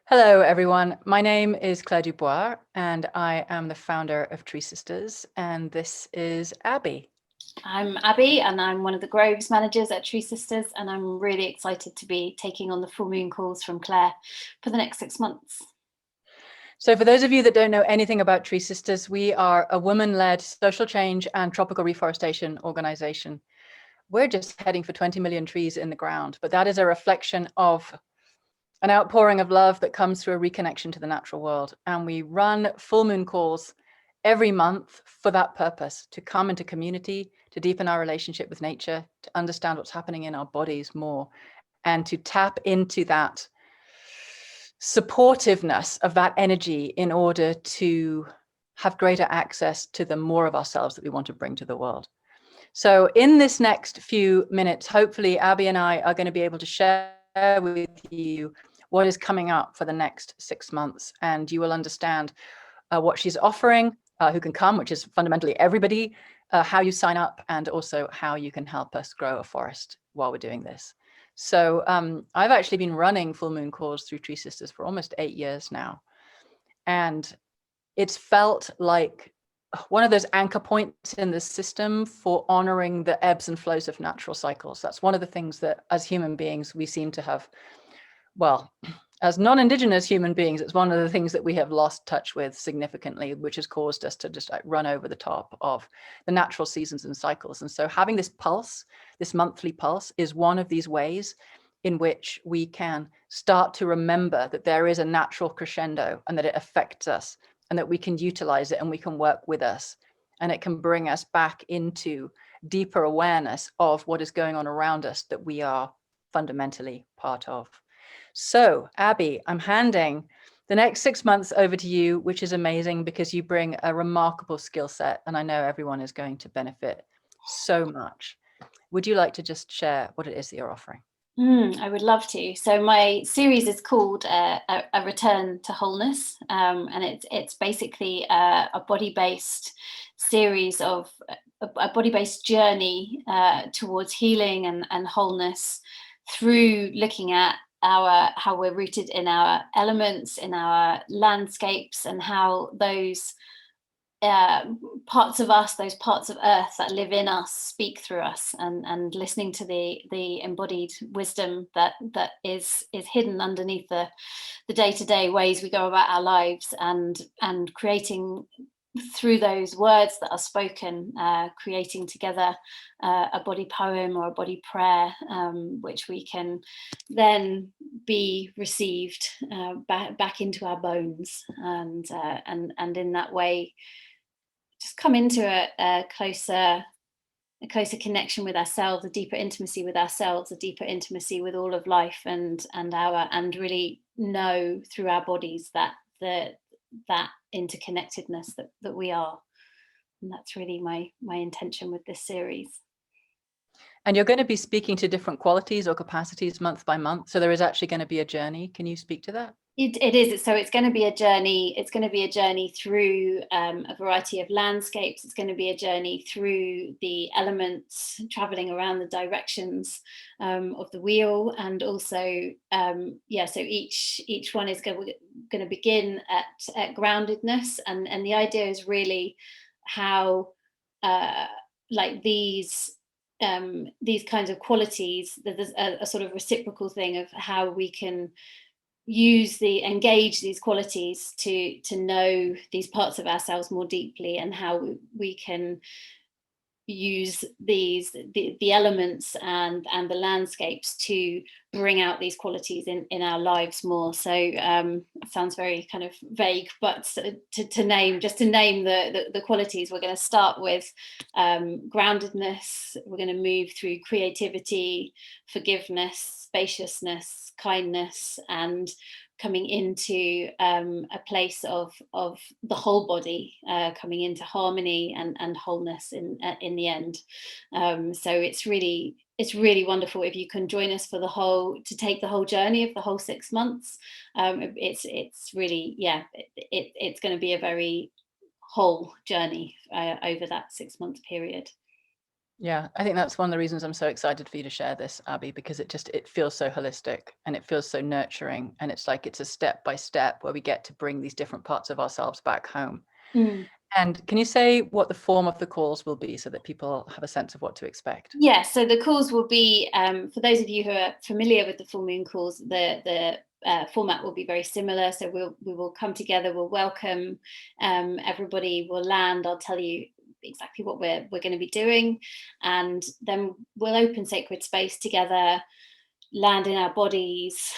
Hello, everyone. My name is Claire Dubois, and I am the founder of Tree Sisters, and this is Abby. I'm Abby, and I'm one of the Groves managers at Tree Sisters, and I'm really excited to be taking on the full moon calls from Claire for the next 6 months. So for those of you that don't know anything about Tree Sisters, we are a woman-led social change and tropical reforestation organization. We're just heading for 20 million trees in the ground, but that is a reflection of an outpouring of love that comes through a reconnection to the natural world. And we run full moon calls every month for that purpose, to come into community, to deepen our relationship with nature, to understand what's happening in our bodies more, and to tap into that supportiveness of that energy in order to have greater access to the more of ourselves that we want to bring to the world. So in this next few minutes, hopefully Abby and I are going to be able to share with you what is coming up for the next 6 months, and you will understand what she's offering, who can come, which is fundamentally everybody, how you sign up, and also how you can help us grow a forest while we're doing this. So I've actually been running full moon calls through Tree Sisters for almost 8 years now. And it's felt like one of those anchor points in the system for honoring the ebbs and flows of natural cycles. That's one of the things that as human beings, we seem to have, well, as non-Indigenous human beings, it's one of the things that we have lost touch with significantly, which has caused us to just like run over the top of the natural seasons and cycles. And so having this pulse, this monthly pulse, is one of these ways in which we can start to remember that there is a natural crescendo and that it affects us and that we can utilize it and we can work with us. And it can bring us back into deeper awareness of what is going on around us that we are fundamentally part of. So, Abby, I'm handing the next 6 months over to you, which is amazing because you bring a remarkable skill set, and I know everyone is going to benefit so much. Would you like to just share what it is that you're offering? I would love to. So my series is called a Return to Wholeness, and it's basically a body-based series of a body-based journey towards healing and wholeness through looking at how we're rooted in our elements, in our landscapes, and how those parts of us, those parts of earth that live in us, speak through us, and listening to the embodied wisdom that is hidden underneath the day-to-day ways we go about our lives, and creating through those words that are spoken, creating together a body poem or a body prayer, which we can then be received back into our bones, and in that way just come into a closer connection with ourselves, a deeper intimacy with ourselves, a deeper intimacy with all of life, and really know through our bodies that interconnectedness that we are. And that's really my intention with this series. And you're going to be speaking to different qualities or capacities month by month. So there is actually going to be a journey. Can you speak to that? It is. So it's going to be a journey. It's going to be a journey through a variety of landscapes. It's going to be a journey through the elements, traveling around the directions of the wheel, and also, so each one is going to begin at groundedness, and the idea is really how like these kinds of qualities, that there's a sort of reciprocal thing of how we can engage these qualities to know these parts of ourselves more deeply, and how we can use the elements and the landscapes to bring out these qualities in our lives more. So it sounds very kind of vague, but to name the qualities, we're going to start with groundedness. We're going to move through creativity, forgiveness, spaciousness, kindness, and coming into a place of the whole body, coming into harmony and wholeness in the end. So it's really wonderful if you can join us for to take the whole journey of the whole 6 months. It's really, it's going to be a very whole journey over that 6 month period. Yeah, I think that's one of the reasons I'm so excited for you to share this, Abby, because it feels so holistic and it feels so nurturing. And it's like it's a step by step where we get to bring these different parts of ourselves back home. Mm. And can you say what the form of the calls will be so that people have a sense of what to expect? Yeah, so the calls will be, for those of you who are familiar with the full moon calls, the format will be very similar. So we will come together, we'll welcome everybody, we'll land, I'll tell you exactly what we're going to be doing, and then we'll open sacred space together, land in our bodies,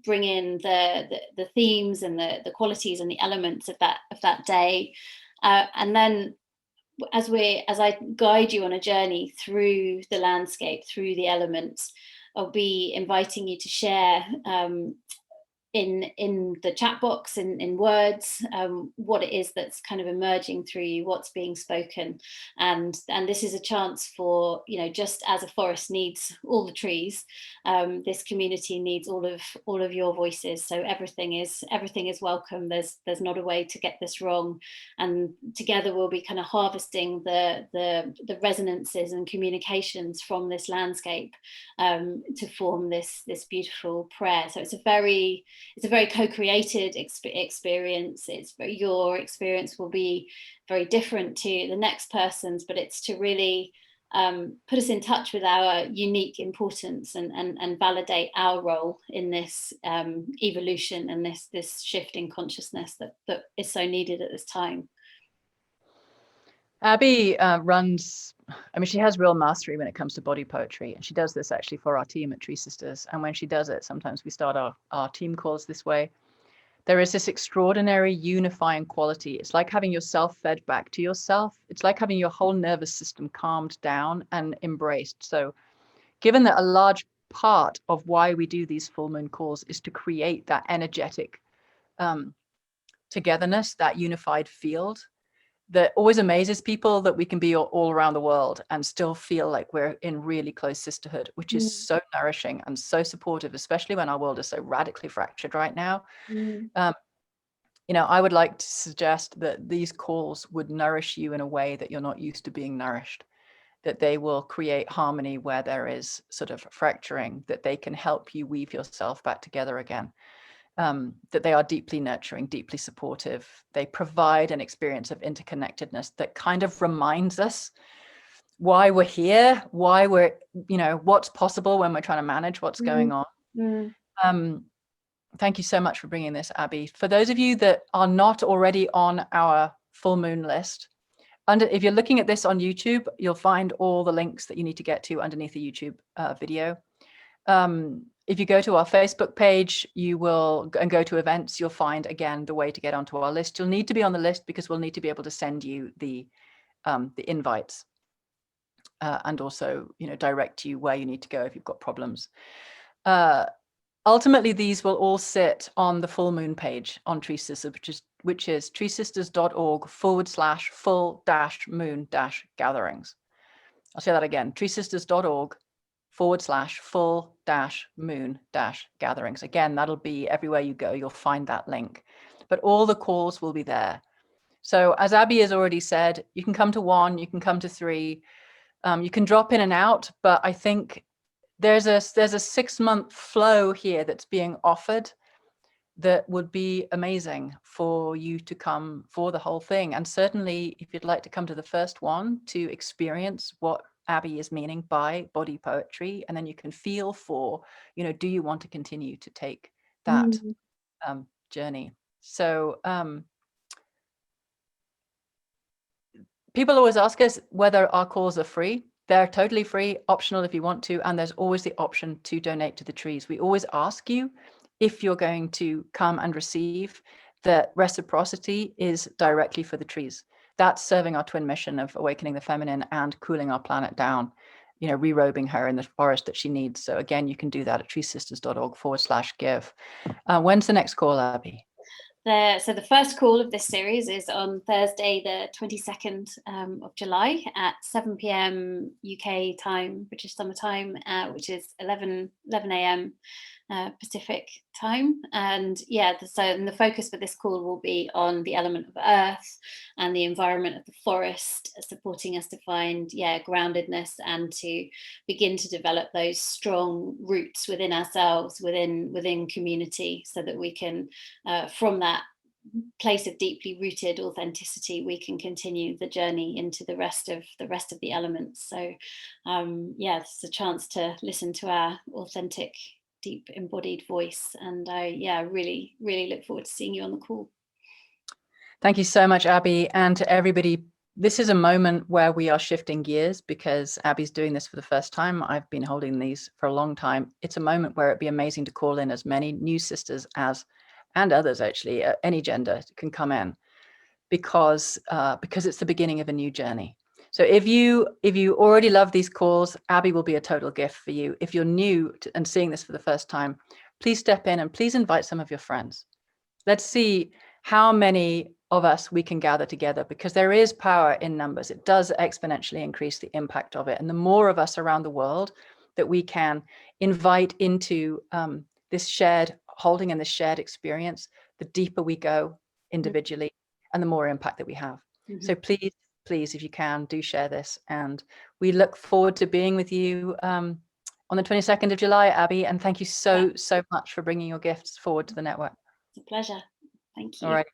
bring in the themes and the qualities and the elements of that day, and then as I guide you on a journey through the landscape, through the elements, I'll be inviting you to share in the chat box, in words, what it is that's kind of emerging through you, what's being spoken, and this is a chance for, you know, just as a forest needs all the trees, this community needs all of your voices. So everything is welcome. There's not a way to get this wrong, and together we'll be kind of harvesting the resonances and communications from this landscape, to form this beautiful prayer. So it's a very co-created experience. Your experience will be very different to the next person's, but it's to really put us in touch with our unique importance and validate our role in this evolution and this shift in consciousness that is so needed at this time. Abby she has real mastery when it comes to body poetry, and she does this actually for our team at Tree Sisters. And when she does it, sometimes we start our team calls this way. There is this extraordinary unifying quality. It's like having yourself fed back to yourself. It's like having your whole nervous system calmed down and embraced. So given that a large part of why we do these full moon calls is to create that energetic togetherness, that unified field, that always amazes people, that we can be all around the world and still feel like we're in really close sisterhood, which is so nourishing and so supportive, especially when our world is so radically fractured right now. I would like to suggest that these calls would nourish you in a way that you're not used to being nourished, that they will create harmony where there is sort of fracturing, that they can help you weave yourself back together again. That they are deeply nurturing, deeply supportive. They provide an experience of interconnectedness that kind of reminds us why we're here, why we're, what's possible when we're trying to manage what's going on. Thank you so much for bringing this, Abby. For those of you that are not already on our full moon list, if you're looking at this on YouTube, you'll find all the links that you need to get to underneath the YouTube video. If you go to our Facebook page, you will go to events, you'll find again the way to get onto our list. You'll need to be on the list because we'll need to be able to send you the invites, and also direct you where you need to go if you've got problems. Ultimately, these will all sit on the full moon page on Tree Sisters, which is treesisters.org/full-moon-gatherings. I'll say that again, treesisters.org/full-moon-gatherings. Again, that'll be everywhere you go. You'll find that link, but all the calls will be there. So as Abby has already said, you can come to 1, you can come to 3, you can drop in and out, but I think there's a 6-month flow here that's being offered that would be amazing for you to come for the whole thing. And certainly if you'd like to come to the first one to experience what Abby is meaning by body poetry, and then you can feel for, do you want to continue to take that journey? So people always ask us whether our calls are free. They're totally free, optional if you want to, and there's always the option to donate to the trees. We always ask you, if you're going to come and receive, that reciprocity is directly for the trees. That's serving our twin mission of awakening the feminine and cooling our planet down, re-robing her in the forest that she needs. So again, you can do that at treesisters.org/give. When's the next call, Abby? So the first call of this series is on Thursday, the 22nd of July at 7 p.m. UK time, British Summer Time, which is 11 a.m. Pacific time. And yeah, and the focus for this call will be on the element of earth and the environment of the forest, supporting us to find groundedness and to begin to develop those strong roots within ourselves, within community, so that we can from that place of deeply rooted authenticity, we can continue the journey into the rest of the elements. So it's a chance to listen to our authentic, deep embodied voice. And I really look forward to seeing you on the call. Thank you so much, Abby, and to everybody. This is a moment where we are shifting gears because Abby's doing this for the first time. I've been holding these for a long time. It's a moment where it'd be amazing to call in as many new sisters and others, actually, any gender can come in, because it's the beginning of a new journey. So if you already love these calls, Abby will be a total gift for you. If you're new and seeing this for the first time, please step in and please invite some of your friends. Let's see how many of us we can gather together, because there is power in numbers. It does exponentially increase the impact of it. And the more of us around the world that we can invite into this shared holding and this shared experience, the deeper we go individually and the more impact that we have. Mm-hmm. So please, if you can, do share this. And we look forward to being with you on the 22nd of July, Abby. And thank you so much for bringing your gifts forward to the network. It's a pleasure. Thank you. All right.